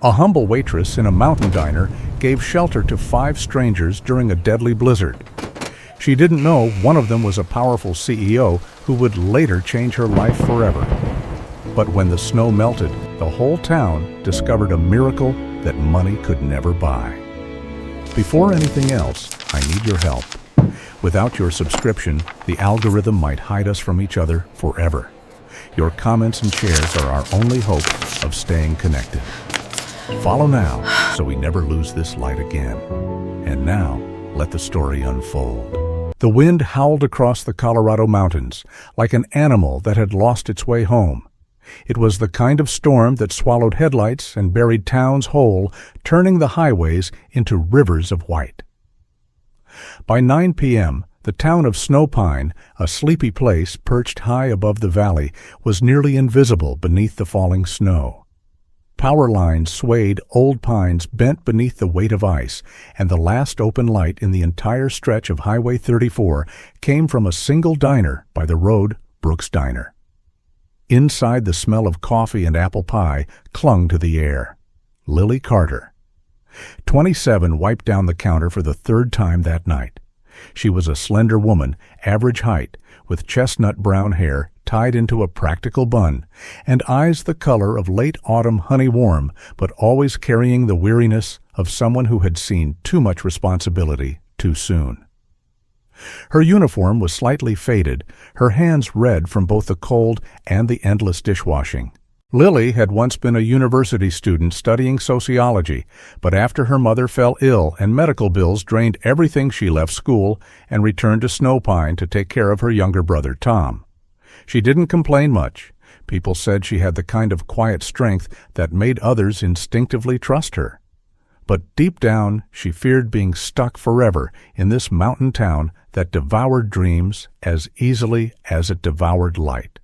A humble waitress in a mountain diner gave shelter to 5 strangers during a deadly blizzard. She didn't know one of them was a powerful CEO who would later change her life forever. But when the snow melted, the whole town discovered a miracle that money could never buy. Before anything else, I need your help. Without your subscription, the algorithm might hide us from each other forever. Your comments and shares are our only hope of staying connected. Follow now so we never lose this light again. And now, let the story unfold. The wind howled across the Colorado mountains like an animal that had lost its way home. It was the kind of storm that swallowed headlights and buried towns whole, turning the highways into rivers of white. By 9 p.m., the town of Snowpine, a sleepy place perched high above the valley, was nearly invisible beneath the falling snow. Power lines swayed old pines bent beneath the weight of ice, and the last open light in the entire stretch of Highway 34 came from a single diner by the road, Brooks Diner. Inside, the smell of coffee and apple pie clung to the air. Lily Carter. 27 wiped down the counter for the 3rd time that night. She was a slender woman, average height, with chestnut brown hair tied into a practical bun, and eyes the color of late autumn honey warm, but always carrying the weariness of someone who had seen too much responsibility too soon. Her uniform was slightly faded, her hands red from both the cold and the endless dishwashing. Lily had once been a university student studying sociology, but after her mother fell ill and medical bills drained everything, she left school and returned to Snowpine to take care of her younger brother, Tom. She didn't complain much. People said she had the kind of quiet strength that made others instinctively trust her. But deep down, she feared being stuck forever in this mountain town that devoured dreams as easily as it devoured light.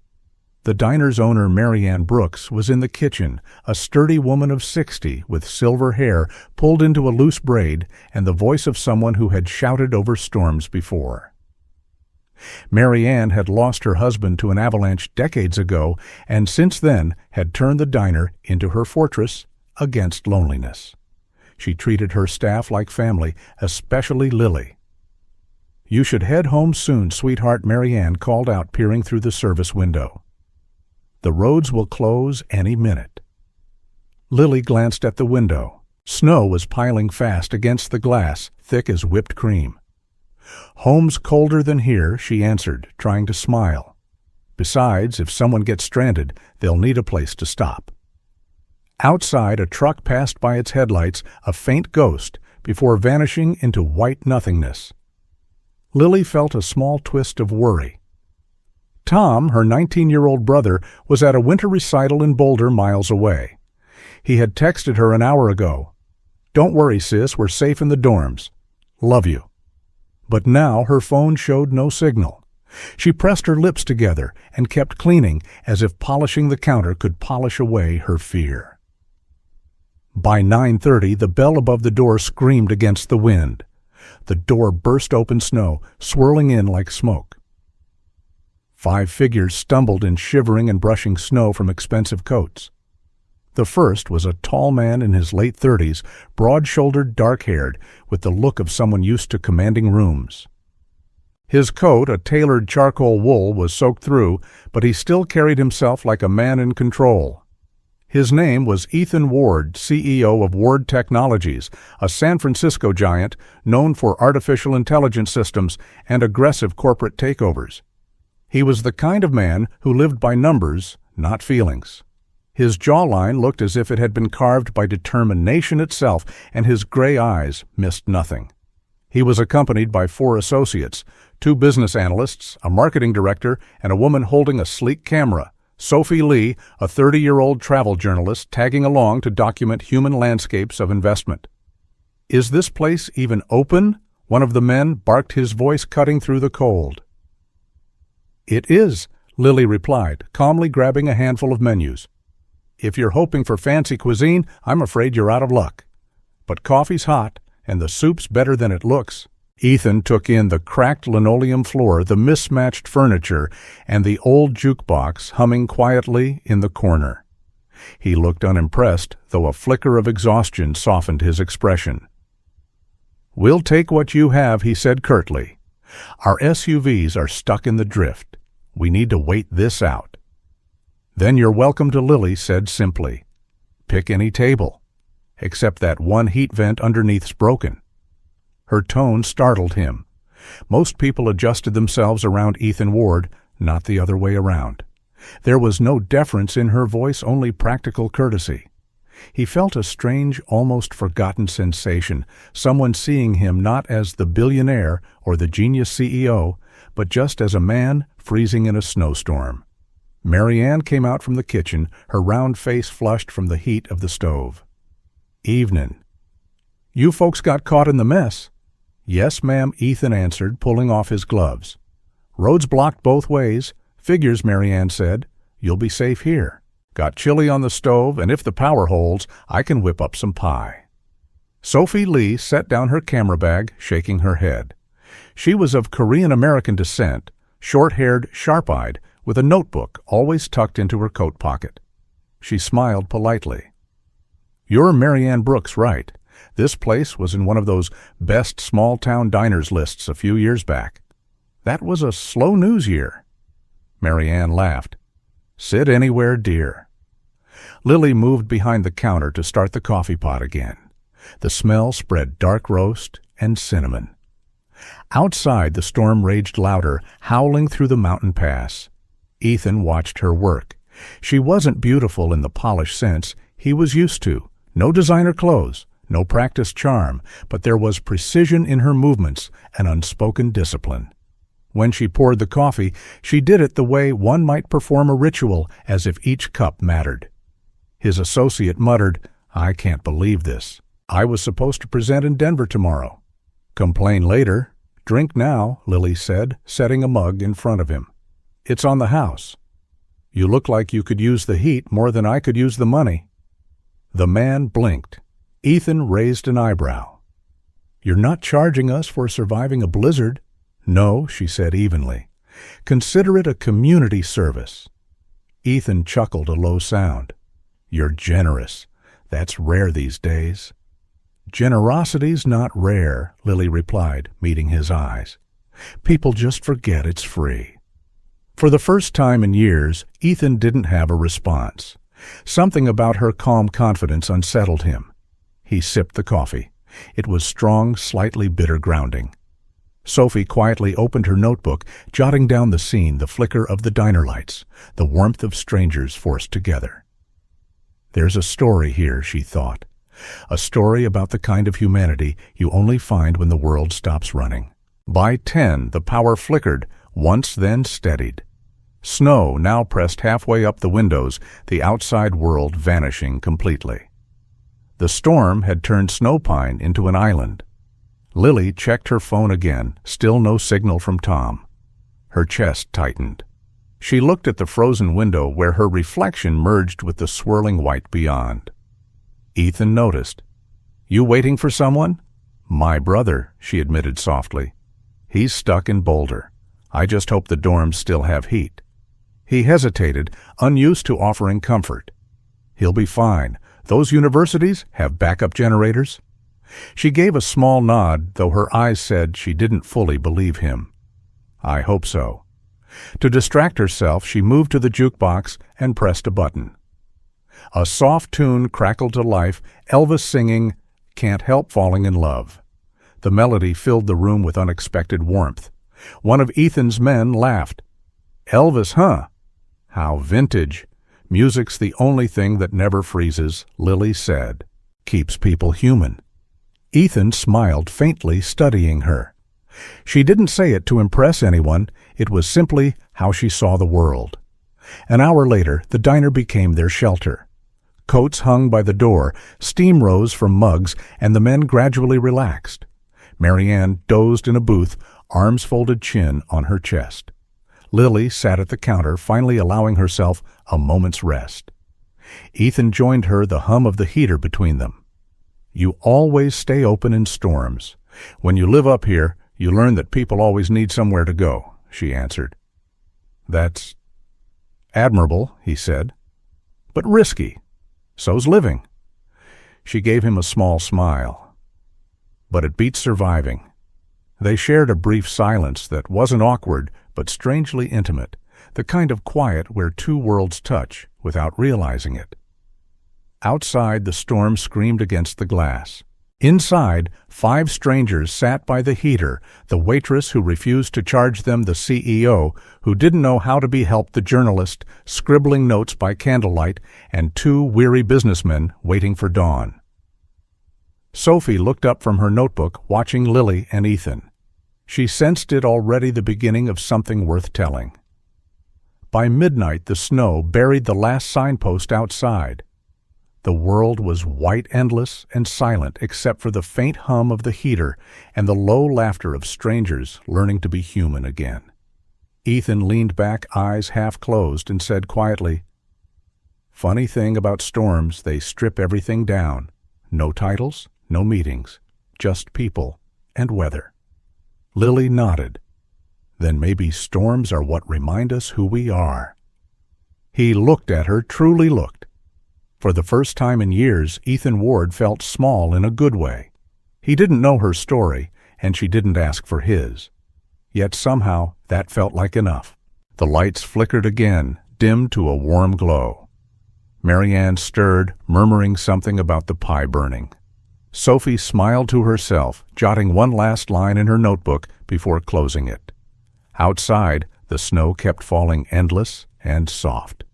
The diner's owner, Marianne Brooks, was in the kitchen, a sturdy woman of 60 with silver hair pulled into a loose braid and the voice of someone who had shouted over storms before. Marianne had lost her husband to an avalanche decades ago and since then had turned the diner into her fortress against loneliness. She treated her staff like family, especially Lily. "You should head home soon, sweetheart," Marianne called out, peering through the service window. "The roads will close any minute." Lily glanced at the window. Snow was piling fast against the glass, thick as whipped cream. "Home's colder than here," she answered, trying to smile. "Besides, if someone gets stranded, they'll need a place to stop." Outside, a truck passed by its headlights, a faint ghost, before vanishing into white nothingness. Lily felt a small twist of worry. Tom, her 19-year-old brother, was at a winter recital in Boulder miles away. He had texted her an hour ago. "Don't worry, sis, we're safe in the dorms. Love you." But now her phone showed no signal. She pressed her lips together and kept cleaning as if polishing the counter could polish away her fear. By 9:30, the bell above the door screamed against the wind. The door burst open snow, swirling in like smoke. 5 figures stumbled in, shivering and brushing snow from expensive coats. The first was a tall man in his late 30s, broad-shouldered, dark-haired, with the look of someone used to commanding rooms. His coat, a tailored charcoal wool, was soaked through, but he still carried himself like a man in control. His name was Ethan Ward, CEO of Ward Technologies, a San Francisco giant known for artificial intelligence systems and aggressive corporate takeovers. He was the kind of man who lived by numbers, not feelings. His jawline looked as if it had been carved by determination itself, and his gray eyes missed nothing. He was accompanied by 4 associates, 2 business analysts, a marketing director, and a woman holding a sleek camera, Sophie Lee, a 30-year-old travel journalist tagging along to document human landscapes of investment. "Is this place even open?" one of the men barked, his voice cutting through the cold. "It is," Lily replied, calmly grabbing a handful of menus. "If you're hoping for fancy cuisine, I'm afraid you're out of luck. But coffee's hot, and the soup's better than it looks." Ethan took in the cracked linoleum floor, the mismatched furniture, and the old jukebox humming quietly in the corner. He looked unimpressed, though a flicker of exhaustion softened his expression. "We'll take what you have," he said curtly. "Our SUVs are stuck in the drift. We need to wait this out." "Then you're welcome to," Lily said simply. "Pick any table. Except that one heat vent underneath's broken." Her tone startled him. Most people adjusted themselves around Ethan Ward, not the other way around. There was no deference in her voice, only practical courtesy. He felt a strange, almost forgotten sensation, someone seeing him not as the billionaire or the genius CEO, but just as a man freezing in a snowstorm. Mary Ann came out from the kitchen, her round face flushed from the heat of the stove. "Evenin'. You folks got caught in the mess?" "Yes, ma'am," Ethan answered, pulling off his gloves. "Road's blocked both ways. Figures," Mary Ann said. "You'll be safe here. Got chili on the stove, and if the power holds, I can whip up some pie." Sophie Lee set down her camera bag, shaking her head. She was of Korean-American descent, short-haired, sharp-eyed, with a notebook always tucked into her coat pocket. She smiled politely. "You're Mary Ann Brooks, right? This place was in one of those best small-town diners lists a few years back. That was a slow news year." Mary Ann laughed. "Sit anywhere, dear." Lily moved behind the counter to start the coffee pot again. The smell spread dark roast and cinnamon. Outside, the storm raged louder, howling through the mountain pass. Ethan watched her work. She wasn't beautiful in the polished sense he was used to. No designer clothes, no practiced charm, but there was precision in her movements, an unspoken discipline. When she poured the coffee, she did it the way one might perform a ritual, as if each cup mattered. His associate muttered, "I can't believe this. I was supposed to present in Denver tomorrow." "Complain later. Drink now," Lily said, setting a mug in front of him. "It's on the house. You look like you could use the heat more than I could use the money." The man blinked. Ethan raised an eyebrow. "You're not charging us for surviving a blizzard." "No," she said evenly. "Consider it a community service." Ethan chuckled a low sound. "You're generous. That's rare these days." "Generosity's not rare," Lily replied, meeting his eyes. "People just forget it's free." For the first time in years, Ethan didn't have a response. Something about her calm confidence unsettled him. He sipped the coffee. It was strong, slightly bitter grounding. Sophie quietly opened her notebook, jotting down the scene, the flicker of the diner lights, the warmth of strangers forced together. "There's a story here," she thought. "A story about the kind of humanity you only find when the world stops running." By 10, the power flickered, once then steadied. Snow now pressed halfway up the windows, the outside world vanishing completely. The storm had turned Snowpine into an island. Lily checked her phone again, still no signal from Tom. Her chest tightened. She looked at the frozen window where her reflection merged with the swirling white beyond. Ethan noticed. "You waiting for someone?" "My brother," she admitted softly. "He's stuck in Boulder. I just hope the dorms still have heat." He hesitated, unused to offering comfort. "He'll be fine. Those universities have backup generators." She gave a small nod, though her eyes said she didn't fully believe him. "I hope so." To distract herself, she moved to the jukebox and pressed a button. A soft tune crackled to life, Elvis singing, "Can't Help Falling in Love." The melody filled the room with unexpected warmth. One of Ethan's men laughed. "Elvis, huh? How vintage. Music's the only thing that never freezes," Lily said. "Keeps people human." Ethan smiled faintly, studying her. She didn't say it to impress anyone. It was simply how she saw the world. An hour later, the diner became their shelter. Coats hung by the door, steam rose from mugs, and the men gradually relaxed. Mary Ann dozed in a booth, arms folded, chin on her chest. Lily sat at the counter, finally allowing herself a moment's rest. Ethan joined her, the hum of the heater between them. "You always stay open in storms. When you live up here, you learn that people always need somewhere to go," she answered. "That's admirable," he said. "But risky. So's living. She gave him a small smile. But it beats surviving. They shared a brief silence that wasn't awkward, but strangely intimate, the kind of quiet where two worlds touch without realizing it. Outside, the storm screamed against the glass. Inside, 5 strangers sat by the heater, the waitress who refused to charge them the CEO, who didn't know how to be helped the journalist, scribbling notes by candlelight, and 2 weary businessmen waiting for dawn. Sophie looked up from her notebook, watching Lily and Ethan. She sensed it already the beginning of something worth telling. By midnight, the snow buried the last signpost outside. The world was white, endless, and silent except for the faint hum of the heater and the low laughter of strangers learning to be human again. Ethan leaned back, eyes half closed, and said quietly, "Funny thing about storms, they strip everything down. No titles, no meetings, just people and weather." Lily nodded. "Then maybe storms are what remind us who we are." He looked at her, truly looked. For the first time in years, Ethan Ward felt small in a good way. He didn't know her story, and she didn't ask for his. Yet somehow that felt like enough. The lights flickered again, dimmed to a warm glow. Marianne stirred, murmuring something about the pie burning. Sophie smiled to herself, jotting one last line in her notebook before closing it. Outside, the snow kept falling endless and soft.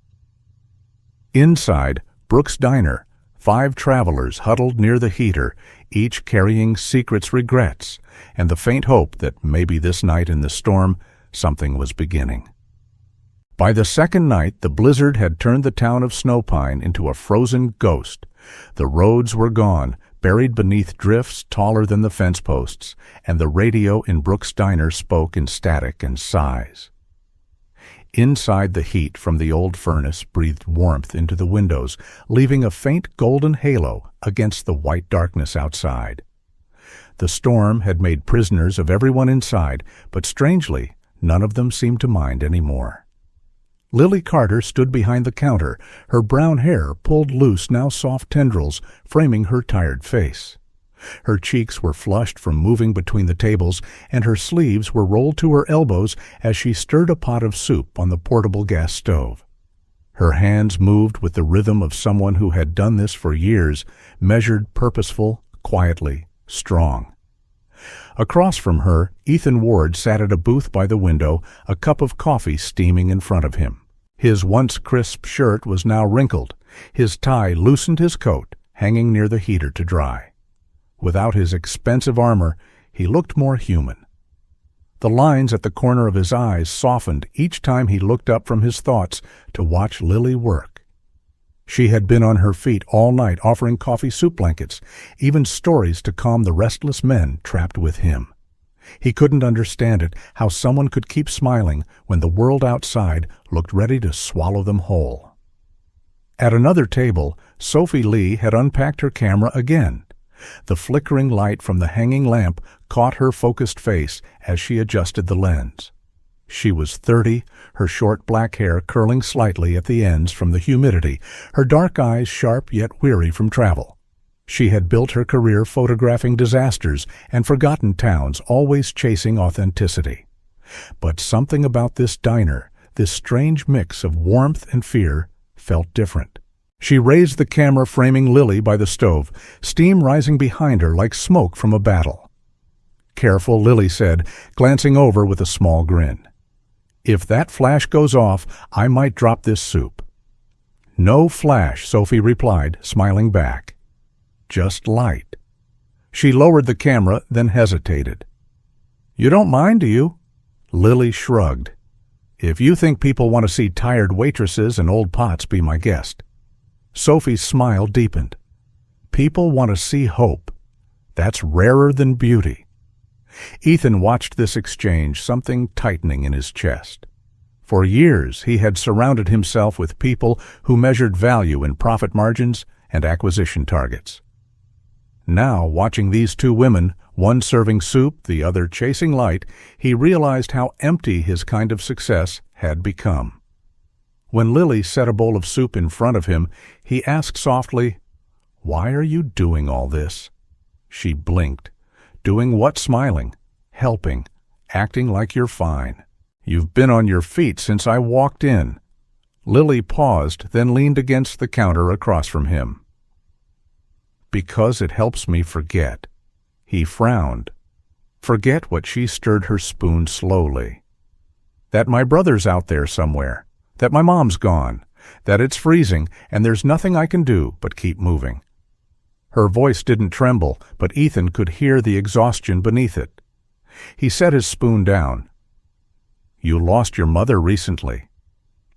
Inside, Brooks' Diner, 5 travelers huddled near the heater, each carrying secrets, regrets, and the faint hope that maybe this night in the storm something was beginning. By the second night, the blizzard had turned the town of Snowpine into a frozen ghost. The roads were gone, buried beneath drifts taller than the fence posts, and the radio in Brooks' Diner spoke in static and sighs. Inside, the heat from the old furnace breathed warmth into the windows, leaving a faint golden halo against the white darkness outside. The storm had made prisoners of everyone inside, but strangely, none of them seemed to mind any more. Lily Carter stood behind the counter, her brown hair pulled loose, now soft tendrils, framing her tired face. Her cheeks were flushed from moving between the tables, and her sleeves were rolled to her elbows as she stirred a pot of soup on the portable gas stove. Her hands moved with the rhythm of someone who had done this for years, measured, purposeful, quietly, strong. Across from her, Ethan Ward sat at a booth by the window, a cup of coffee steaming in front of him. His once crisp shirt was now wrinkled. His tie loosened his coat, hanging near the heater to dry. Without his expensive armor, he looked more human. The lines at the corner of his eyes softened each time he looked up from his thoughts to watch Lily work. She had been on her feet all night offering coffee soup blankets, even stories to calm the restless men trapped with him. He couldn't understand it, how someone could keep smiling when the world outside looked ready to swallow them whole. At another table, Sophie Lee had unpacked her camera again. The flickering light from the hanging lamp caught her focused face as she adjusted the lens. She was 30, her short black hair curling slightly at the ends from the humidity, her dark eyes sharp yet weary from travel. She had built her career photographing disasters and forgotten towns, always chasing authenticity. But something about this diner, this strange mix of warmth and fear, felt different. She raised the camera, framing Lily by the stove, steam rising behind her like smoke from a battle. "Careful," Lily said, glancing over with a small grin. "If that flash goes off, I might drop this soup." "No flash," Sophie replied, smiling back. "Just light." She lowered the camera, then hesitated. "You don't mind, do you?" Lily shrugged. "If you think people want to see tired waitresses and old pots, be my guest." Sophie's smile deepened. "People want to see hope. That's rarer than beauty." Ethan watched this exchange, something tightening in his chest. For years, he had surrounded himself with people who measured value in profit margins and acquisition targets. Now, watching these 2 women, one serving soup, the other chasing light, he realized how empty his kind of success had become. When Lily set a bowl of soup in front of him, he asked softly, "Why are you doing all this?" She blinked. "Doing what? Smiling. Helping. Acting like you're fine. You've been on your feet since I walked in." Lily paused, then leaned against the counter across from him. "Because it helps me forget." He frowned. Forget what? She stirred her spoon slowly. "That my brother's out there somewhere. That my mom's gone. That it's freezing, and there's nothing I can do but keep moving." Her voice didn't tremble, but Ethan could hear the exhaustion beneath it. He set his spoon down. "You lost your mother recently."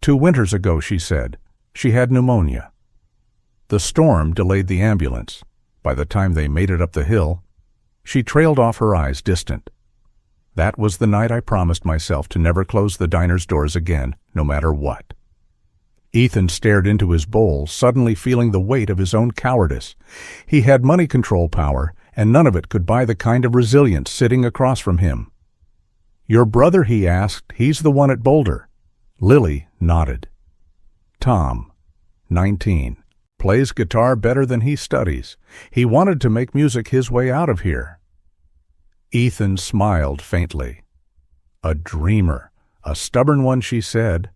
2 winters ago," she said. "She had pneumonia." The storm delayed the ambulance. By the time they made it up the hill, she trailed off, her eyes distant. "That was the night I promised myself to never close the diner's doors again, no matter what." Ethan stared into his bowl, suddenly feeling the weight of his own cowardice. He had money control power, and none of it could buy the kind of resilience sitting across from him. "Your brother?" he asked. "He's the one at Boulder." Lily nodded. "Tom, 19. Plays guitar better than he studies. He wanted to make music his way out of here." Ethan smiled faintly. "A dreamer. A stubborn one," she said.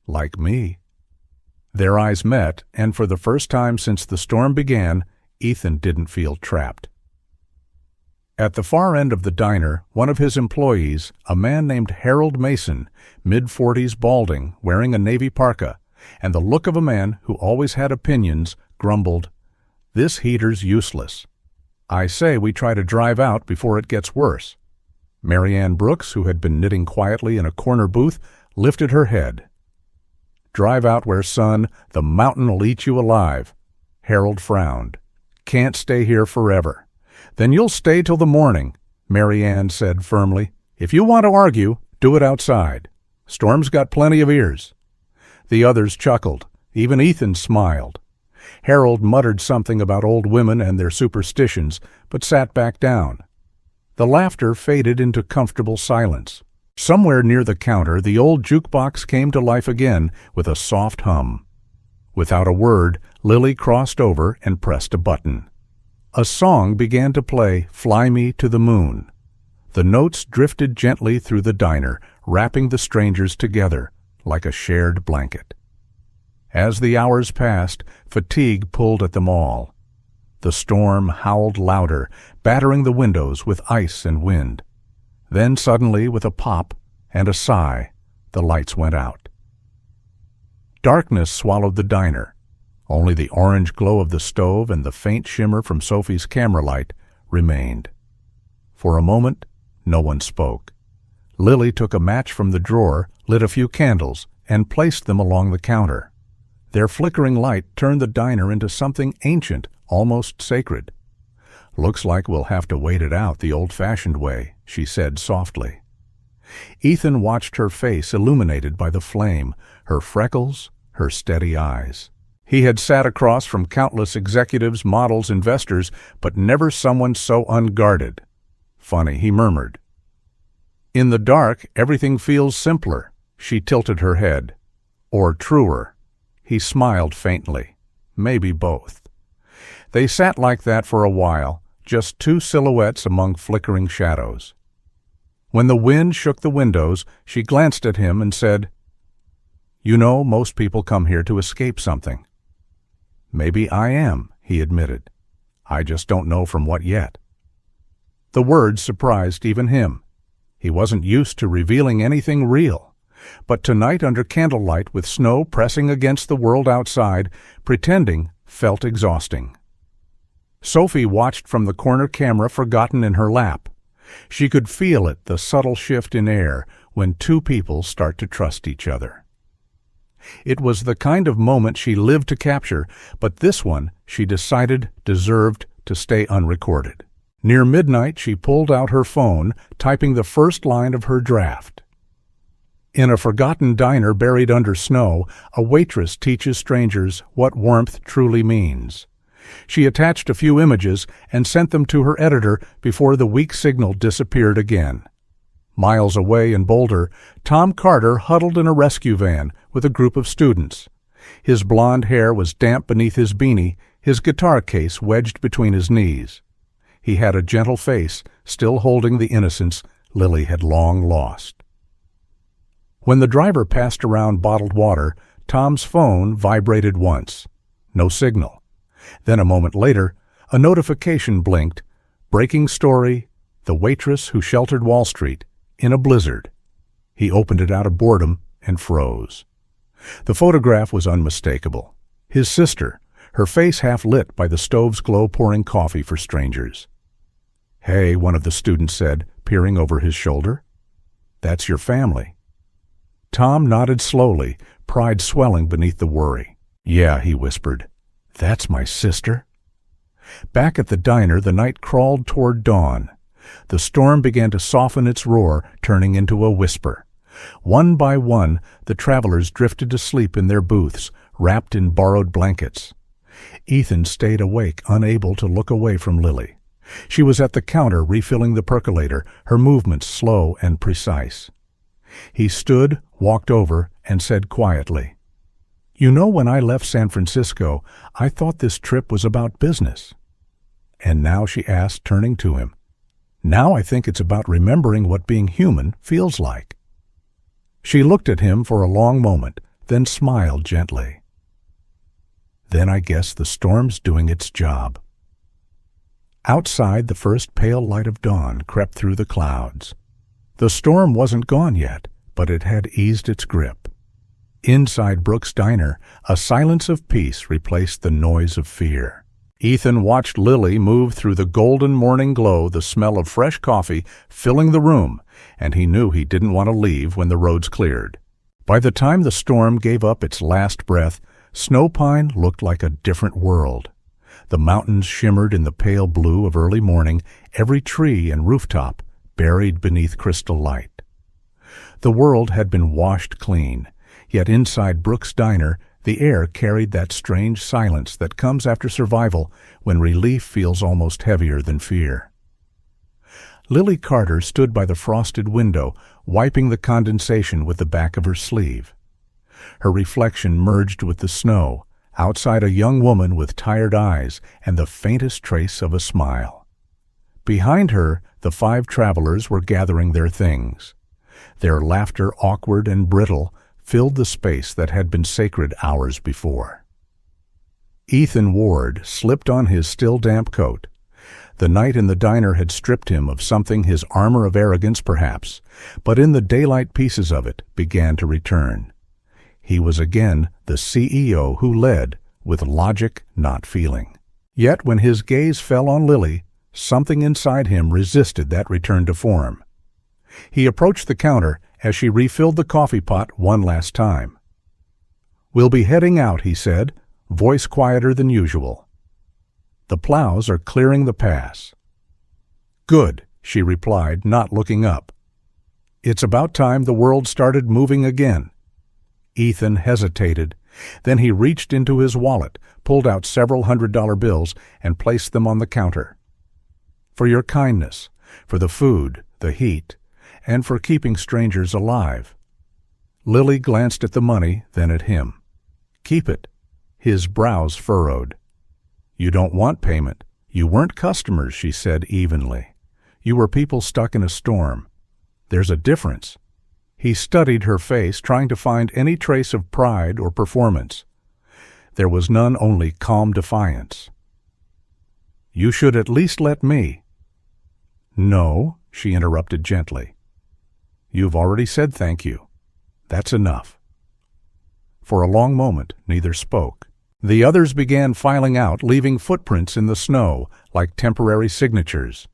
"Like me." Their eyes met, and for the first time since the storm began, Ethan didn't feel trapped. At the far end of the diner, one of his employees, a man named Harold Mason, mid-40s, balding, wearing a navy parka, and the look of a man who always had opinions, grumbled, "This heater's useless. I say we try to drive out before it gets worse." Marianne Brooks, who had been knitting quietly in a corner booth, lifted her head. "Drive out where, son? The mountain'll eat you alive." Harold frowned. "Can't stay here forever." "Then you'll stay till the morning," Marianne said firmly. "If you want to argue, do it outside. Storm's got plenty of ears." The others chuckled. Even Ethan smiled. Harold muttered something about old women and their superstitions, but sat back down. The laughter faded into comfortable silence. Somewhere near the counter, the old jukebox came to life again with a soft hum. Without a word, Lily crossed over and pressed a button. A song began to play, "Fly Me to the Moon." The notes drifted gently through the diner, wrapping the strangers together like a shared blanket. As the hours passed, fatigue pulled at them all. The storm howled louder, battering the windows with ice and wind. Then suddenly, with a pop and a sigh, the lights went out. Darkness swallowed the diner. Only the orange glow of the stove and the faint shimmer from Sophie's camera light remained. For a moment, no one spoke. Lily took a match from the drawer, lit a few candles, and placed them along the counter. Their flickering light turned the diner into something ancient, almost sacred. "Looks like we'll have to wait it out the old-fashioned way," she said softly. Ethan watched her face illuminated by the flame, her freckles, her steady eyes. He had sat across from countless executives, models, investors, but never someone so unguarded. "Funny," he murmured. "In the dark, everything feels simpler." She tilted her head. "Or truer." He smiled faintly. "Maybe both." They sat like that for a while, just two silhouettes among flickering shadows. When the wind shook the windows, she glanced at him and said, "You know, most people come here to escape something." "Maybe I am," he admitted. "I just don't know from what yet." The words surprised even him. He wasn't used to revealing anything real. But tonight, under candlelight, with snow pressing against the world outside, pretending felt exhausting. Sophie watched from the corner camera, forgotten in her lap. She could feel it, the subtle shift in air, when two people start to trust each other. It was the kind of moment she lived to capture, but this one, she decided, deserved to stay unrecorded. Near midnight, she pulled out her phone, typing the first line of her draft. In a forgotten diner buried under snow, a waitress teaches strangers what warmth truly means. She attached a few images and sent them to her editor before the weak signal disappeared again. Miles away in Boulder, Tom Carter huddled in a rescue van with a group of students. His blond hair was damp beneath his beanie, his guitar case wedged between his knees. He had a gentle face, still holding the innocence Lily had long lost. When the driver passed around bottled water, Tom's phone vibrated once. No signal. Then a moment later, a notification blinked. Breaking story: the waitress who sheltered Wall Street in a blizzard. He opened it out of boredom and froze. The photograph was unmistakable. His sister, her face half lit by the stove's glow pouring coffee for strangers. "Hey," one of the students said, peering over his shoulder. "That's your family." Tom nodded slowly, pride swelling beneath the worry. "Yeah," he whispered. "That's my sister." Back at the diner, the night crawled toward dawn. The storm began to soften its roar, turning into a whisper. One by one, the travelers drifted to sleep in their booths, wrapped in borrowed blankets. Ethan stayed awake, unable to look away from Lily. She was at the counter refilling the percolator, her movements slow and precise. He stood, walked over, and said quietly, "You know, when I left San Francisco, I thought this trip was about business." "And now?" she asked, turning to him. "Now I think it's about remembering what being human feels like." She looked at him for a long moment, then smiled gently. "Then I guess the storm's doing its job." Outside, the first pale light of dawn crept through the clouds. The storm wasn't gone yet, but it had eased its grip. Inside Brooks' diner, a silence of peace replaced the noise of fear. Ethan watched Lily move through the golden morning glow, the smell of fresh coffee filling the room, and he knew he didn't want to leave when the roads cleared. By the time the storm gave up its last breath, Snow Pine looked like a different world. The mountains shimmered in the pale blue of early morning, every tree and rooftop buried beneath crystal light. The world had been washed clean, yet inside Brooks' diner, the air carried that strange silence that comes after survival when relief feels almost heavier than fear. Lily Carter stood by the frosted window, wiping the condensation with the back of her sleeve. Her reflection merged with the snow, outside a young woman with tired eyes and the faintest trace of a smile. Behind her, the 5 travelers were gathering their things. Their laughter, awkward and brittle, filled the space that had been sacred hours before. Ethan Ward slipped on his still damp coat. The night in the diner had stripped him of something, his armor of arrogance perhaps, but in the daylight pieces of it began to return. He was again the CEO who led with logic, not feeling. Yet when his gaze fell on Lily, something inside him resisted that return to form. He approached the counter as she refilled the coffee pot one last time. "We'll be heading out," he said, voice quieter than usual. "The plows are clearing the pass." "Good," she replied, not looking up. "It's about time the world started moving again." Ethan hesitated. Then he reached into his wallet, pulled out several $100 bills, and placed them on the counter. "For your kindness, for the food, the heat, and for keeping strangers alive." Lily glanced at the money, then at him. "Keep it." His brows furrowed. "You don't want payment. You weren't customers," she said evenly. "You were people stuck in a storm. There's a difference." He studied her face, trying to find any trace of pride or performance. There was none, only calm defiance. "You should at least let me." "No," she interrupted gently. "You've already said thank you. That's enough." For a long moment, neither spoke. The others began filing out, leaving footprints in the snow, like temporary signatures.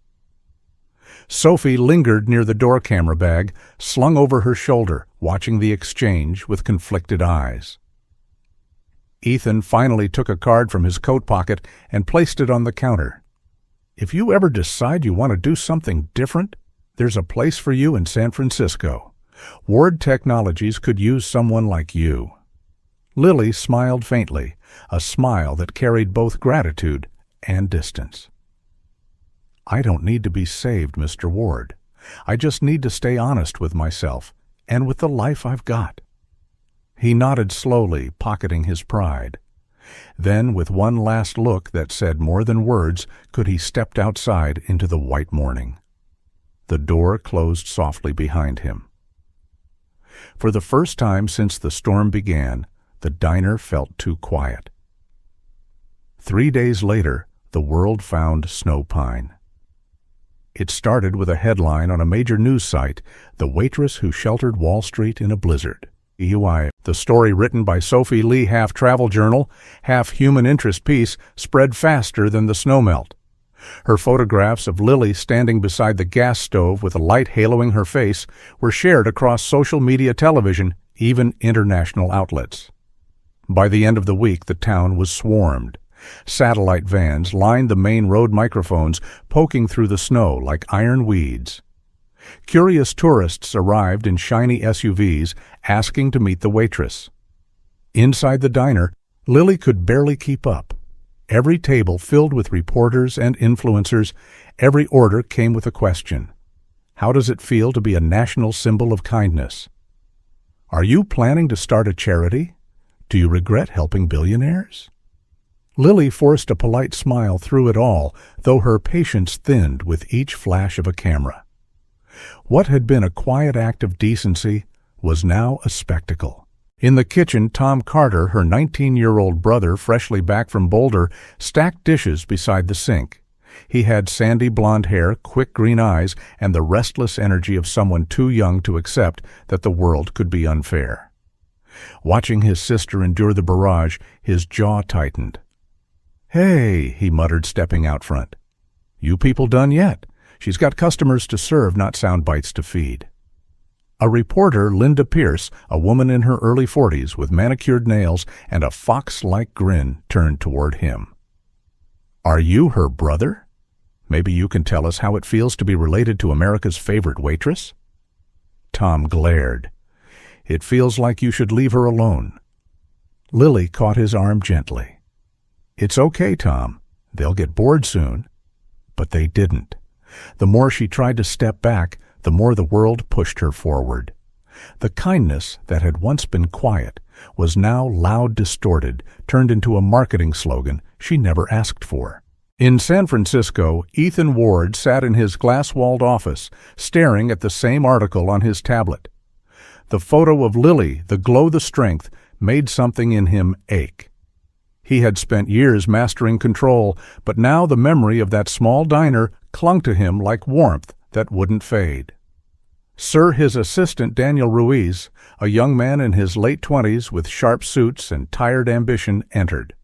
Sophie lingered near the door camera bag, slung over her shoulder, watching the exchange with conflicted eyes. Ethan finally took a card from his coat pocket and placed it on the counter. "If you ever decide you want to do something different, there's a place for you in San Francisco. Ward Technologies could use someone like you." Lily smiled faintly, a smile that carried both gratitude and distance. "I don't need to be saved, Mr. Ward. I just need to stay honest with myself and with the life I've got." He nodded slowly, pocketing his pride. Then, with one last look that said more than words, he stepped outside into the white morning. The door closed softly behind him. For the first time since the storm began, the diner felt too quiet. 3 days later, the world found Snow Pine. It started with a headline on a major news site, "The Waitress Who Sheltered Wall Street in a Blizzard." The story, written by Sophie Lee, half travel journal, half human interest piece, spread faster than the snowmelt. Her photographs of Lily standing beside the gas stove with a light haloing her face were shared across social media, television, even international outlets. By the end of the week, the town was swarmed. Satellite vans lined the main road, microphones poking through the snow like iron weeds. Curious tourists arrived in shiny SUVs, asking to meet the waitress. Inside the diner, Lily could barely keep up. Every table filled with reporters and influencers, every order came with a question. How does it feel to be a national symbol of kindness? Are you planning to start a charity? Do you regret helping billionaires? Lily forced a polite smile through it all, though her patience thinned with each flash of a camera. What had been a quiet act of decency was now a spectacle. In the kitchen, Tom Carter, her 19-year-old brother, freshly back from Boulder, stacked dishes beside the sink. He had sandy blonde hair, quick green eyes, and the restless energy of someone too young to accept that the world could be unfair. Watching his sister endure the barrage, his jaw tightened. "Hey," he muttered, stepping out front. "You people done yet? She's got customers to serve, not sound bites to feed." A reporter, Linda Pierce, a woman in her early 40s with manicured nails and a fox-like grin, turned toward him. "Are you her brother? Maybe you can tell us how it feels to be related to America's favorite waitress?" Tom glared. "It feels like you should leave her alone." Lily caught his arm gently. "It's okay, Tom. They'll get bored soon." But they didn't. The more she tried to step back, the more the world pushed her forward. The kindness that had once been quiet was now loud, distorted, turned into a marketing slogan she never asked for. In San Francisco, Ethan Ward sat in his glass-walled office, staring at the same article on his tablet. The photo of Lily, the glow, the strength, made something in him ache. He had spent years mastering control, but now the memory of that small diner clung to him like warmth that wouldn't fade. Sir, his assistant Daniel Ruiz, a young man in his late 20s with sharp suits and tired ambition, entered.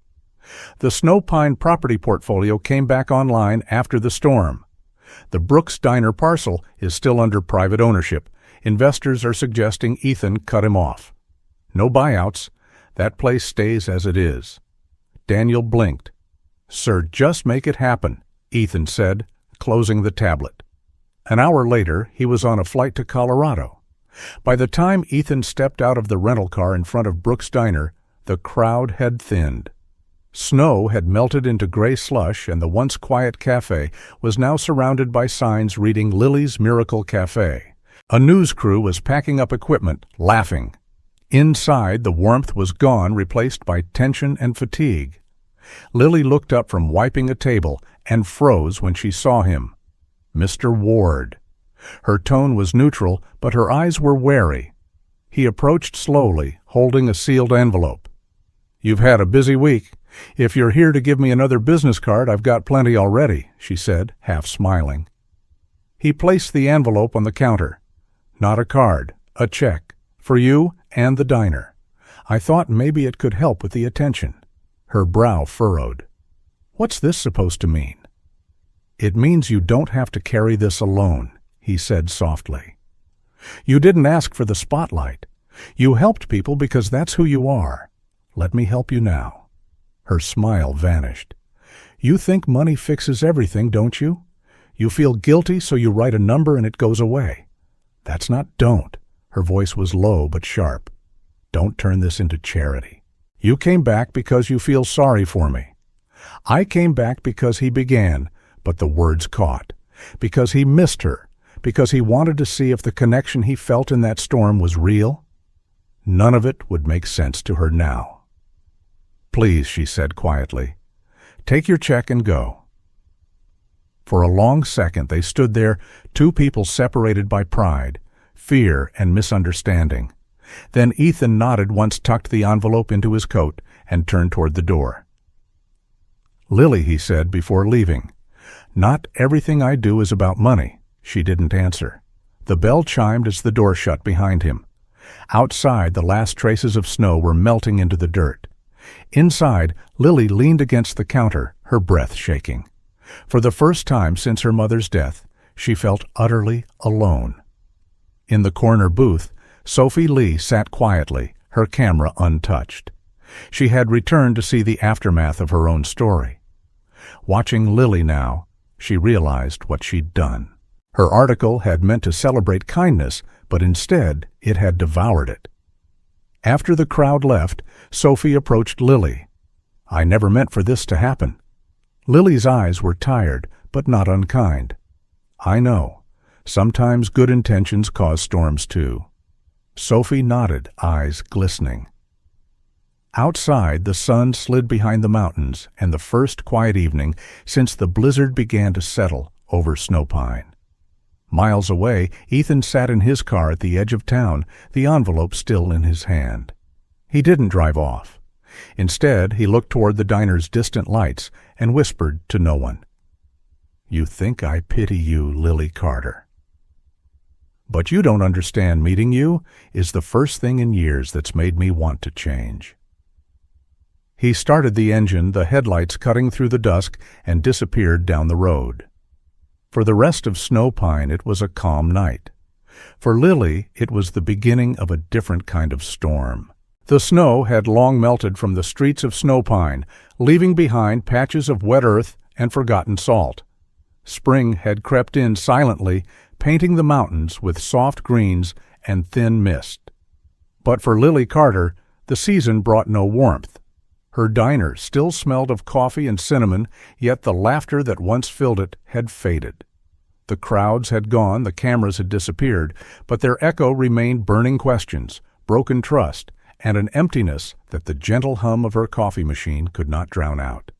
The Snow Pine property portfolio came back online after the storm. The Brooks Diner parcel is still under private ownership. Investors are suggesting Ethan cut him off. No buyouts. That place stays as it is. Daniel blinked. "Sir, just make it happen," Ethan said, closing the tablet. An hour later, he was on a flight to Colorado. By the time Ethan stepped out of the rental car in front of Brooks Diner, the crowd had thinned. Snow had melted into gray slush, and the once quiet cafe was now surrounded by signs reading Lily's Miracle Cafe. A news crew was packing up equipment, laughing. Inside, the warmth was gone, replaced by tension and fatigue. Lily looked up from wiping a table and froze when she saw him. Mr. Ward. Her tone was neutral, but her eyes were wary. He approached slowly, holding a sealed envelope. "You've had a busy week. If you're here to give me another business card, I've got plenty already," she said, half smiling. He placed the envelope on the counter. "Not a card, a check. For you and the diner. I thought maybe it could help with the attention." Her brow furrowed. "What's this supposed to mean?" "It means you don't have to carry this alone," he said softly. "You didn't ask for the spotlight. You helped people because that's who you are. Let me help you now." Her smile vanished. "You think money fixes everything, don't you? You feel guilty, so you write a number and it goes away. That's not don't." Her voice was low but sharp. "Don't turn this into charity. You came back because you feel sorry for me. I came back because he began, but the words caught. Because he missed her. Because he wanted to see if the connection he felt in that storm was real. None of it would make sense to her now. "Please," she said quietly, "take your check and go." For a long second they stood there, two people separated by pride, fear, and misunderstanding. Then Ethan nodded once, tucked the envelope into his coat, and turned toward the door. "Lily," he said before leaving, "not everything I do is about money." She didn't answer. The bell chimed as the door shut behind him. Outside, the last traces of snow were melting into the dirt. Inside, Lily leaned against the counter, her breath shaking. For the first time since her mother's death, she felt utterly alone. In the corner booth, Sophie Lee sat quietly, her camera untouched. She had returned to see the aftermath of her own story. Watching Lily now, she realized what she'd done. Her article had meant to celebrate kindness, but instead it had devoured it. After the crowd left, Sophie approached Lily. "I never meant for this to happen." Lily's eyes were tired, but not unkind. "I know. Sometimes good intentions cause storms too." Sophie nodded, eyes glistening. Outside, the sun slid behind the mountains, and the first quiet evening since the blizzard began to settle over Snowpine. Miles away, Ethan sat in his car at the edge of town, the envelope still in his hand. He didn't drive off. Instead, he looked toward the diner's distant lights and whispered to no one, "You think I pity you, Lily Carter. But you don't understand. Meeting you is the first thing in years that's made me want to change." He started the engine, the headlights cutting through the dusk, and disappeared down the road. For the rest of Snowpine, it was a calm night. For Lily, it was the beginning of a different kind of storm. The snow had long melted from the streets of Snowpine, leaving behind patches of wet earth and forgotten salt. Spring had crept in silently, painting the mountains with soft greens and thin mist. But for Lily Carter, the season brought no warmth. Her diner still smelled of coffee and cinnamon, yet the laughter that once filled it had faded. The crowds had gone, the cameras had disappeared, but their echo remained burning questions, broken trust, and an emptiness that the gentle hum of her coffee machine could not drown out.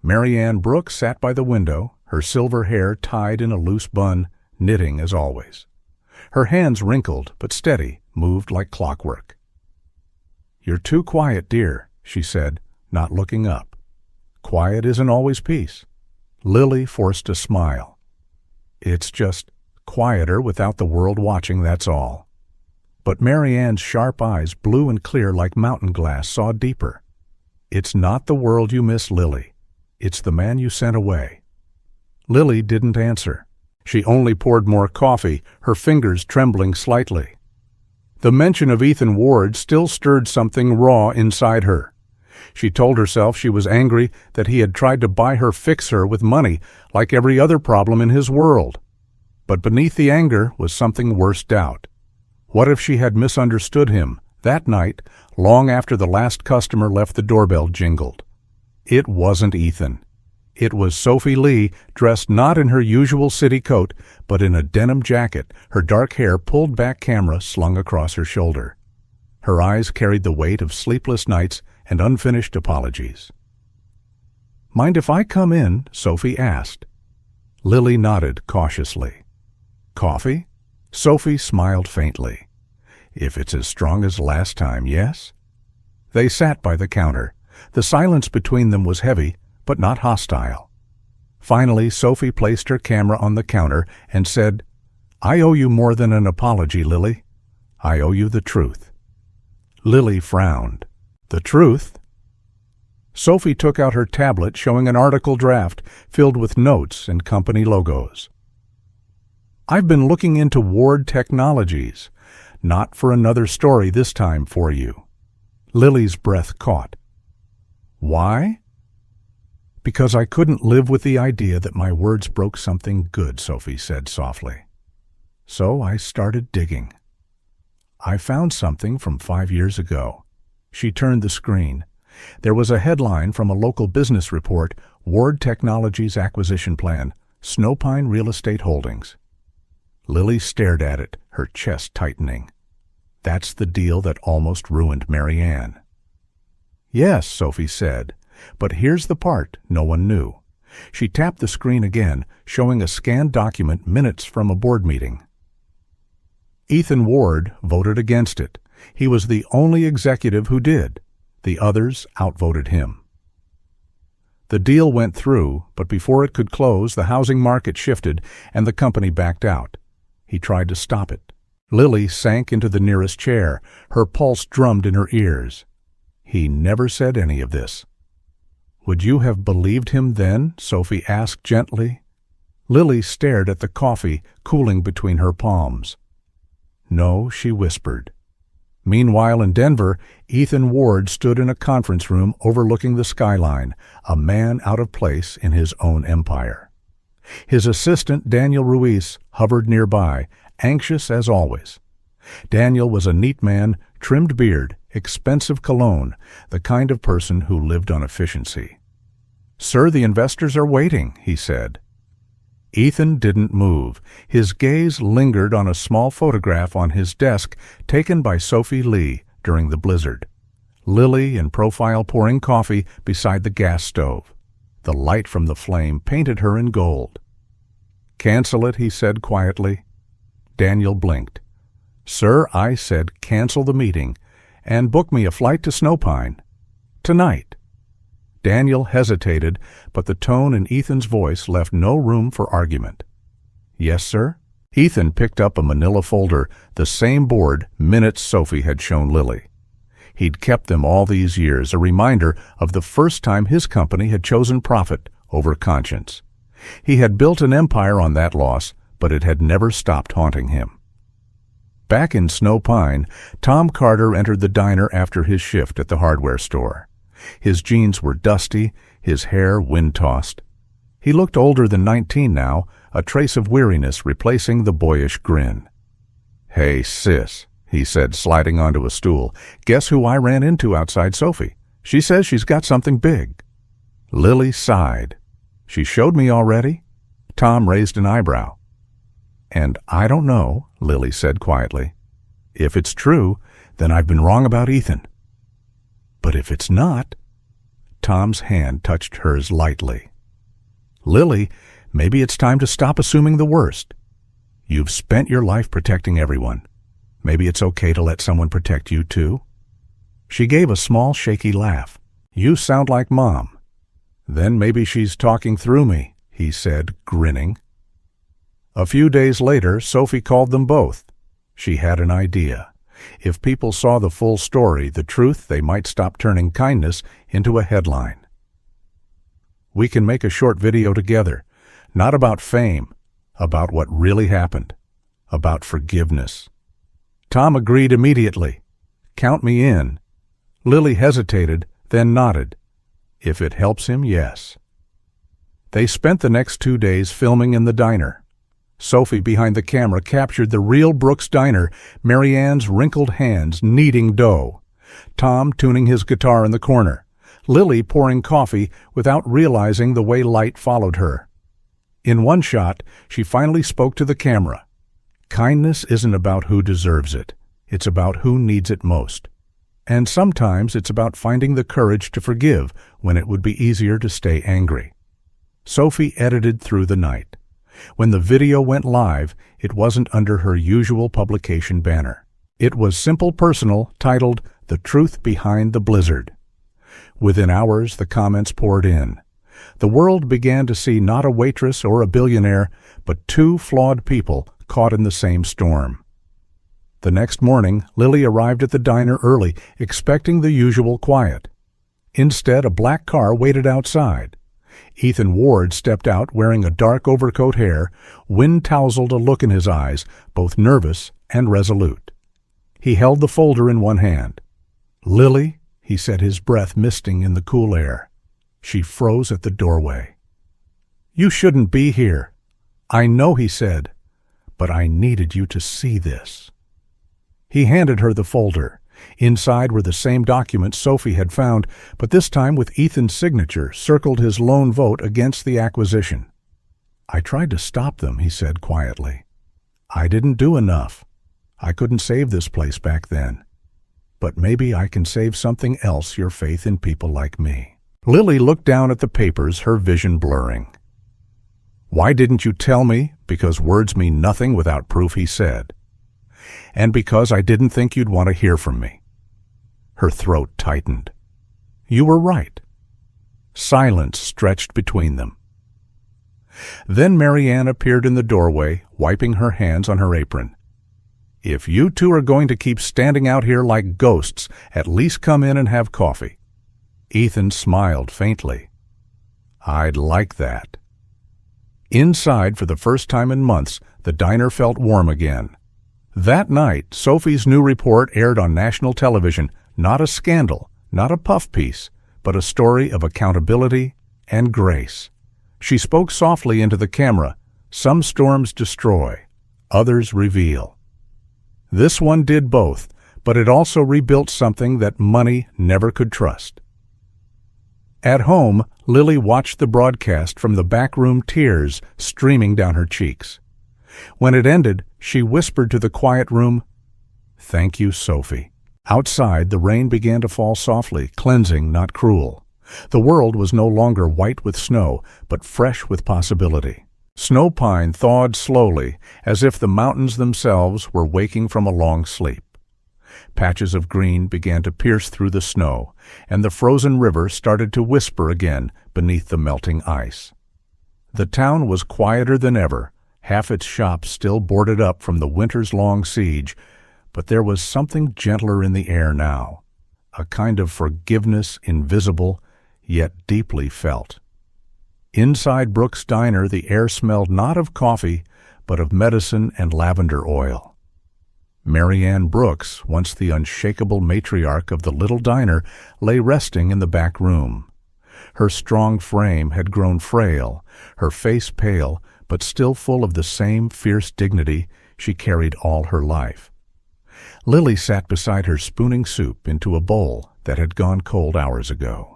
Mary Ann Brooks sat by the window, her silver hair tied in a loose bun, knitting as always. Her hands wrinkled but steady, moved like clockwork. "You're too quiet, dear," she said, not looking up. "Quiet isn't always peace." Lily forced a smile. "It's just quieter without the world watching, that's all." But Mary Ann's sharp eyes, blue and clear like mountain glass, saw deeper. "It's not the world you miss, Lily. It's the man you sent away." Lily didn't answer. She only poured more coffee, her fingers trembling slightly. The mention of Ethan Ward still stirred something raw inside her. She told herself she was angry that he had tried to buy her, fix her with money, like every other problem in his world. But beneath the anger was something worse, doubt. What if she had misunderstood him that night, long after the last customer left the doorbell jingled? It wasn't Ethan. It was Sophie Lee, dressed not in her usual city coat, but in a denim jacket, her dark hair pulled back, camera slung across her shoulder. Her eyes carried the weight of sleepless nights and unfinished apologies. "Mind if I come in?" Sophie asked. Lily nodded cautiously. "Coffee?" Sophie smiled faintly. "If it's as strong as last time, yes?" They sat by the counter. The silence between them was heavy, but not hostile. Finally, Sophie placed her camera on the counter and said, "I owe you more than an apology, Lily. I owe you the truth." Lily frowned. "The truth?" Sophie took out her tablet, showing an article draft filled with notes and company logos. "I've been looking into Ward Technologies. Not for another story this time for you." Lily's breath caught. "Why?" "Because I couldn't live with the idea that my words broke something good," Sophie said softly. "So I started digging. I found something from 5 years ago." She turned the screen. There was a headline from a local business report, "Ward Technologies Acquisition Plan, Snowpine Real Estate Holdings." Lily stared at it, her chest tightening. That's the deal that almost ruined Marianne. Yes, Sophie said, but here's the part no one knew. She tapped the screen again, showing a scanned document minutes from a board meeting. Ethan Ward voted against it. He was the only executive who did. The others outvoted him. The deal went through, but before it could close, the housing market shifted and the company backed out. He tried to stop it. Lily sank into the nearest chair. Her pulse drummed in her ears. He never said any of this. Would you have believed him then? Sophie asked gently. Lily stared at the coffee cooling between her palms. No, she whispered. Meanwhile, in Denver, Ethan Ward stood in a conference room overlooking the skyline, a man out of place in his own empire. His assistant, Daniel Ruiz, hovered nearby, anxious as always. Daniel was a neat man, trimmed beard, expensive cologne, the kind of person who lived on efficiency. "Sir, the investors are waiting," he said. Ethan didn't move. His gaze lingered on a small photograph on his desk taken by Sophie Lee during the blizzard. Lily in profile pouring coffee beside the gas stove. The light from the flame painted her in gold. "Cancel it," he said quietly. Daniel blinked. "Sir, I said cancel the meeting and book me a flight to Snowpine. Tonight." Daniel hesitated, but the tone in Ethan's voice left no room for argument. "Yes, sir?" Ethan picked up a manila folder, the same board minutes Sophie had shown Lily. He'd kept them all these years, a reminder of the first time his company had chosen profit over conscience. He had built an empire on that loss, but it had never stopped haunting him. Back in Snowpine, Tom Carter entered the diner after his shift at the hardware store. His jeans were dusty, his hair wind-tossed. He looked older than 19 now, a trace of weariness replacing the boyish grin. "Hey, sis," he said, sliding onto a stool. "Guess who I ran into outside Sophie? She says she's got something big." Lily sighed. "She showed me already?" Tom raised an eyebrow. "And I don't know," Lily said quietly. "If it's true, then I've been wrong about Ethan." "But if it's not—" Tom's hand touched hers lightly. "Lily, maybe it's time to stop assuming the worst. You've spent your life protecting everyone. Maybe it's okay to let someone protect you too." She gave a small, shaky laugh. "You sound like Mom." "Then maybe she's talking through me," he said, grinning. A few days later, Sophie called them both. She had an idea. If people saw the full story, the truth, they might stop turning kindness into a headline. "We can make a short video together, not about fame, about what really happened, about forgiveness." Tom agreed immediately. "Count me in." Lily hesitated, then nodded. "If it helps him, yes." They spent the next 2 days filming in the diner. Sophie behind the camera captured the real Brooks Diner, Marianne's wrinkled hands kneading dough. Tom tuning his guitar in the corner. Lily pouring coffee without realizing the way light followed her. In one shot, she finally spoke to the camera. "Kindness isn't about who deserves it. It's about who needs it most. And sometimes it's about finding the courage to forgive when it would be easier to stay angry." Sophie edited through the night. When the video went live, it wasn't under her usual publication banner. It was simple personal, titled "The Truth Behind the Blizzard." Within hours, the comments poured in. The world began to see not a waitress or a billionaire, but two flawed people caught in the same storm. The next morning, Lily arrived at the diner early, expecting the usual quiet. Instead, a black car waited outside. Ethan Ward stepped out wearing a dark overcoat hair, wind-tousled a look in his eyes, both nervous and resolute. He held the folder in one hand. "Lily," he said, his breath misting in the cool air. She froze at the doorway. "You shouldn't be here." "I know," he said, "but I needed you to see this." He handed her the folder. Inside were the same documents Sophie had found, but this time with Ethan's signature circled his lone vote against the acquisition. "I tried to stop them," he said quietly. "I didn't do enough." I couldn't save this place back then. But maybe I can save something else, your faith in people like me." Lily looked down at the papers, her vision blurring. "Why didn't you tell me? Because words mean nothing without proof," he said. "And because I didn't think you'd want to hear from me." Her throat tightened. "You were right." Silence stretched between them. Then Marianne appeared in the doorway, wiping her hands on her apron. "If you two are going to keep standing out here like ghosts, at least come in and have coffee." Ethan smiled faintly. "I'd like that." Inside, for the first time in months, the diner felt warm again. That night, Sophie's new report aired on national television, not a scandal, not a puff piece, but a story of accountability and grace. She spoke softly into the camera. Some storms destroy, others reveal. This one did both, but it also rebuilt something that money never could trust. At home, Lily watched the broadcast from the back room, tears streaming down her cheeks. When it ended, she whispered to the quiet room, "Thank you, Sophie." Outside, the rain began to fall softly, cleansing, not cruel. The world was no longer white with snow, but fresh with possibility. Snow pine thawed slowly, as if the mountains themselves were waking from a long sleep. Patches of green began to pierce through the snow, and the frozen river started to whisper again beneath the melting ice. The town was quieter than ever, half its shops still boarded up from the winter's long siege, but there was something gentler in the air now, a kind of forgiveness invisible, yet deeply felt. Inside Brooks' diner, the air smelled not of coffee, but of medicine and lavender oil. Marianne Brooks, once the unshakable matriarch of the little diner, lay resting in the back room. Her strong frame had grown frail, her face pale, but still full of the same fierce dignity she carried all her life. Lily sat beside her, spooning soup into a bowl that had gone cold hours ago.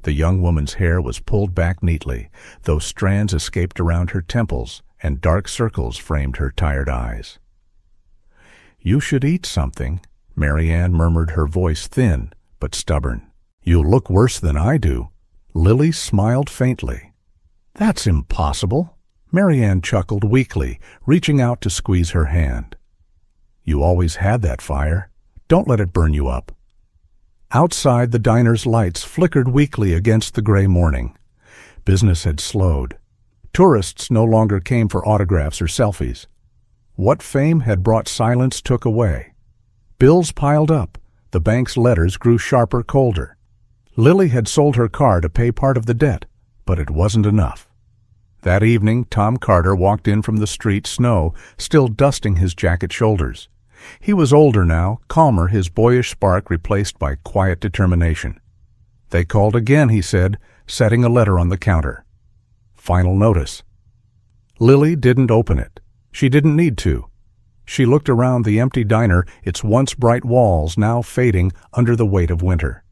The young woman's hair was pulled back neatly, though strands escaped around her temples and dark circles framed her tired eyes. "You should eat something," Marianne murmured, her voice thin but stubborn. "You look worse than I do." Lily smiled faintly. "That's impossible." Marianne chuckled weakly, reaching out to squeeze her hand. "You always had that fire. Don't let it burn you up." Outside, the diner's lights flickered weakly against the gray morning. Business had slowed. Tourists no longer came for autographs or selfies. What fame had brought silence took away. Bills piled up. The bank's letters grew sharper, colder. Lily had sold her car to pay part of the debt, but it wasn't enough. That evening, Tom Carter walked in from the street, snow still dusting his jacket shoulders. He was older now, calmer, his boyish spark replaced by quiet determination. "They called again," he said, setting a letter on the counter. "Final notice." Lily didn't open it. She didn't need to. She looked around the empty diner, its once bright walls now fading under the weight of winter.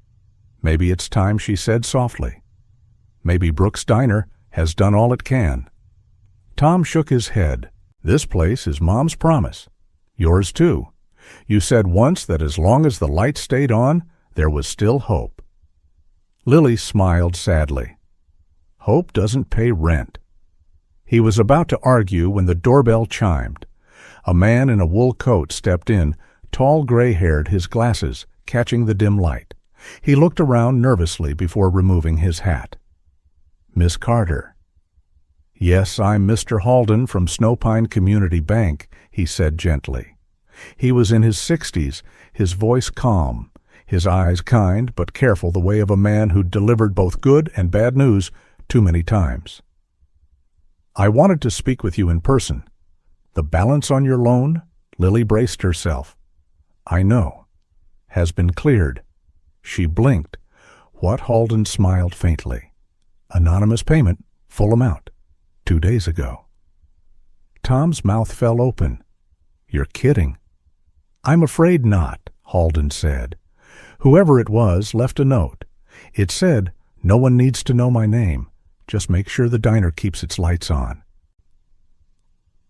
"Maybe it's time," she said softly. "Maybe Brooks' Diner has done all it can." Tom shook his head. "This place is Mom's promise. Yours too. You said once that as long as the light stayed on, there was still hope." Lily smiled sadly. "Hope doesn't pay rent." He was about to argue when the doorbell chimed. A man in a wool coat stepped in, tall, gray-haired, his glasses catching the dim light. He looked around nervously before removing his hat. "Miss Carter." "Yes, I'm Mr. Halden from Snowpine Community Bank," he said gently. He was in his 60s, his voice calm, his eyes kind but careful, the way of a man who'd delivered both good and bad news too many times. "I wanted to speak with you in person. The balance on your loan," Lily braced herself. "I know. Has been cleared." She blinked. What? Halden smiled faintly. "Anonymous payment, full amount. 2 days ago." Tom's mouth fell open. "You're kidding." "I'm afraid not," Halden said. "Whoever it was left a note. It said, 'No one needs to know my name. Just make sure the diner keeps its lights on.'"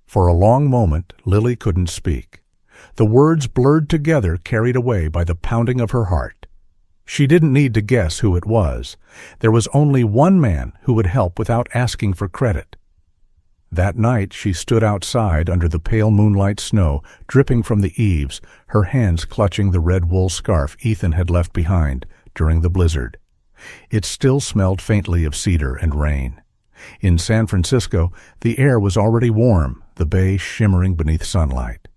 For a long moment, Lily couldn't speak. the words blurred together, carried away by the pounding of her heart. She didn't need to guess who it was. There was only one man who would help without asking for credit. That night she stood outside under the pale moonlight snow dripping from the eaves, her hands clutching the red wool scarf Ethan had left behind during the blizzard. It still smelled faintly of cedar and rain. In San Francisco, the air was already warm, the bay shimmering beneath sunlight.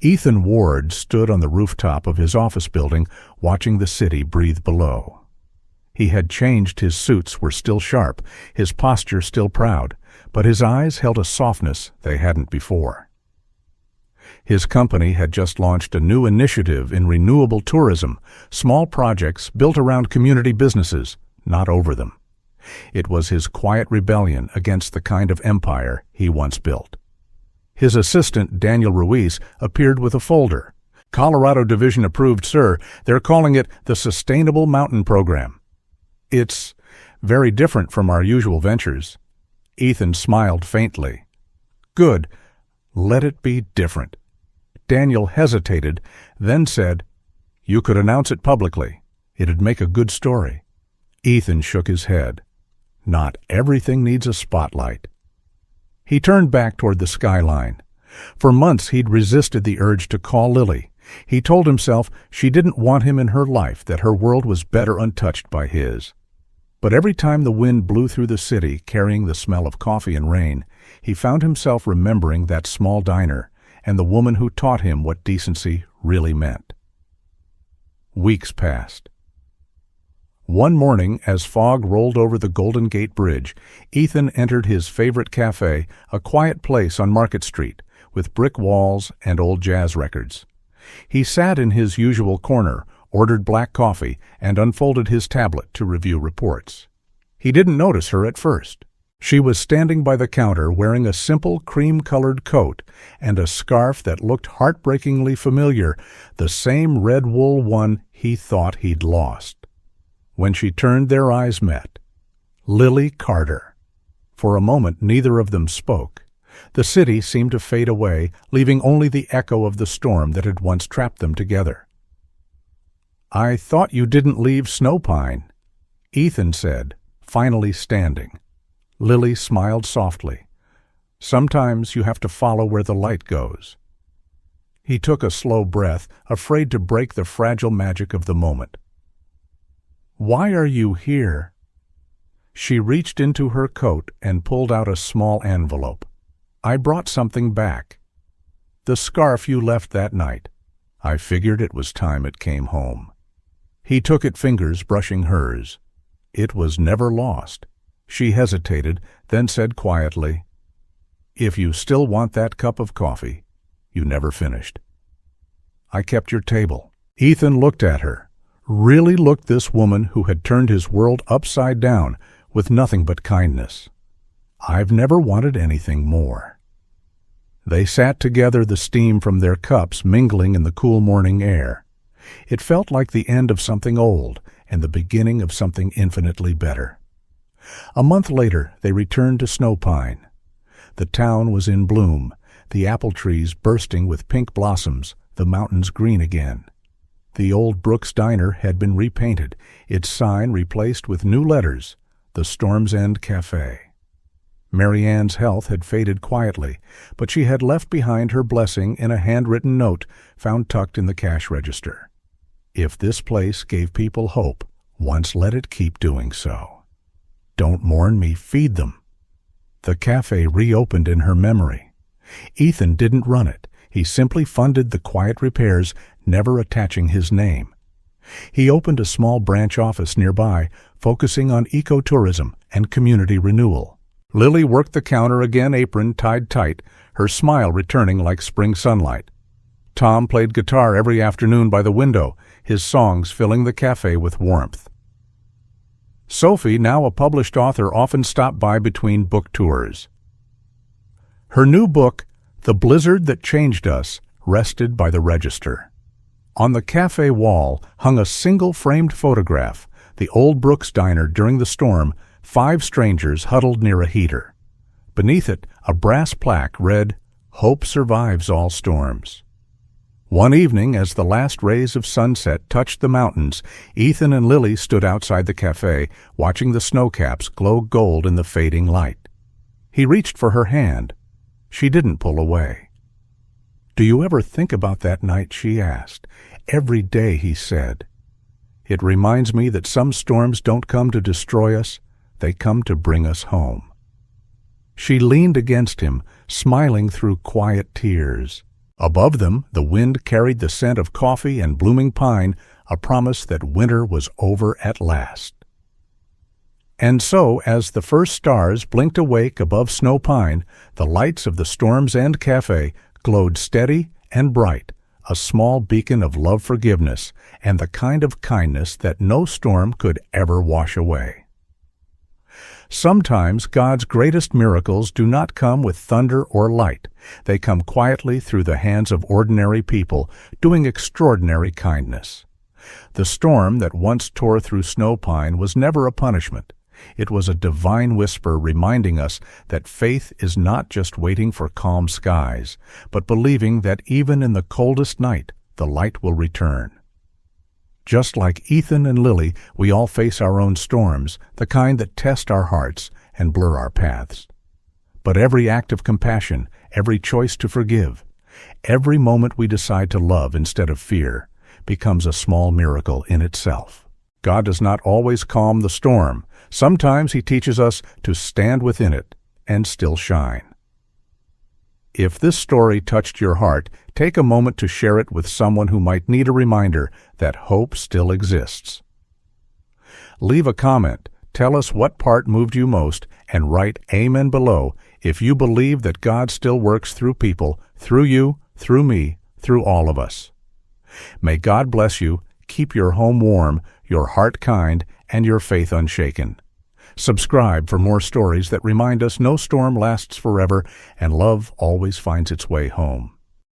Ethan Ward stood on the rooftop of his office building, watching the city breathe below. He had changed, his suits were still sharp, his posture still proud, but his eyes held a softness they hadn't before. His company had just launched a new initiative in renewable tourism, small projects built around community businesses, not over them. It was his quiet rebellion against the kind of empire he once built. His assistant, Daniel Ruiz, appeared with a folder. "Colorado Division approved, sir. They're calling it the Sustainable Mountain Program." "It's very different from our usual ventures." Ethan smiled faintly. "Good. Let it be different." Daniel hesitated, then said, "You could announce it publicly. It'd make a good story." Ethan shook his head. "Not everything needs a spotlight." He turned back toward the skyline. For months he'd resisted the urge to call Lily. He told himself she didn't want him in her life, that her world was better untouched by his. But every time the wind blew through the city, carrying the smell of coffee and rain, he found himself remembering that small diner and the woman who taught him what decency really meant. Weeks passed. One morning, as fog rolled over the Golden Gate Bridge, Ethan entered his favorite cafe, a quiet place on Market Street, with brick walls and old jazz records. He sat in his usual corner, ordered black coffee, and unfolded his tablet to review reports. He didn't notice her at first. She was standing by the counter wearing a simple cream-colored coat and a scarf that looked heartbreakingly familiar, the same red wool one he thought he'd lost. When she turned, their eyes met. Lily Carter. For a moment, neither of them spoke. The city seemed to fade away, leaving only the echo of the storm that had once trapped them together. "I thought you didn't leave Snowpine," Ethan said, finally standing. Lily smiled softly. "Sometimes you have to follow where the light goes." He took a slow breath, afraid to break the fragile magic of the moment. "Why are you here?" She reached into her coat and pulled out a small envelope. "I brought something back. The scarf you left that night. I figured it was time it came home." He took it, fingers brushing hers. It was never lost. She hesitated, then said quietly, "If you still want that cup of coffee, you never finished. I kept your table." Ethan looked at her. Really looked, this woman who had turned his world upside down with nothing but kindness. "I've never wanted anything more." They sat together, the steam from their cups mingling in the cool morning air. It felt like the end of something old and the beginning of something infinitely better. A month later, they returned to Snowpine. The town was in bloom, the apple trees bursting with pink blossoms, the mountains green again. The old Brooks Diner had been repainted, its sign replaced with new letters, the Storm's End Café. Mary Ann's health had faded quietly, but she had left behind her blessing in a handwritten note found tucked in the cash register. If this place gave people hope, once let it keep doing so. "Don't mourn me, feed them." The cafe reopened in her memory. Ethan didn't run it. He simply funded the quiet repairs, never attaching his name. He opened a small branch office nearby, focusing on ecotourism and community renewal. Lily worked the counter again, apron tied tight, her smile returning like spring sunlight. Tom played guitar every afternoon by the window, his songs filling the cafe with warmth. Sophie, now a published author, often stopped by between book tours. Her new book, The Blizzard That Changed Us, rested by the register. On the cafe wall hung a single framed photograph, the old Brooks Diner during the storm, 5 strangers huddled near a heater. Beneath it, a brass plaque read, Hope survives all storms. One evening, as the last rays of sunset touched the mountains, Ethan and Lily stood outside the cafe, watching the snowcaps glow gold in the fading light. He reached for her hand. She didn't pull away. "Do you ever think about that night?" she asked. "Every day," he said. "It reminds me that some storms don't come to destroy us, they come to bring us home." She leaned against him, smiling through quiet tears. Above them, the wind carried the scent of coffee and blooming pine, a promise that winter was over at last. And so, as the first stars blinked awake above Snow Pine, the lights of the Storm's End Cafe glowed steady and bright, a small beacon of love, forgiveness, and the kind of kindness that no storm could ever wash away. Sometimes God's greatest miracles do not come with thunder or light. They come quietly through the hands of ordinary people, doing extraordinary kindness. The storm that once tore through Snow Pine was never a punishment. It was a divine whisper reminding us that faith is not just waiting for calm skies, but believing that even in the coldest night, the light will return. Just like Ethan and Lily, we all face our own storms, the kind that test our hearts and blur our paths. But every act of compassion, every choice to forgive, every moment we decide to love instead of fear, becomes a small miracle in itself. God does not always calm the storm. Sometimes He teaches us to stand within it and still shine. If this story touched your heart, take a moment to share it with someone who might need a reminder that hope still exists. Leave a comment, tell us what part moved you most, and write Amen below if you believe that God still works through people, through you, through me, through all of us. May God bless you, keep your home warm, your heart kind, and your faith unshaken. Subscribe for more stories that remind us no storm lasts forever and love always finds its way home.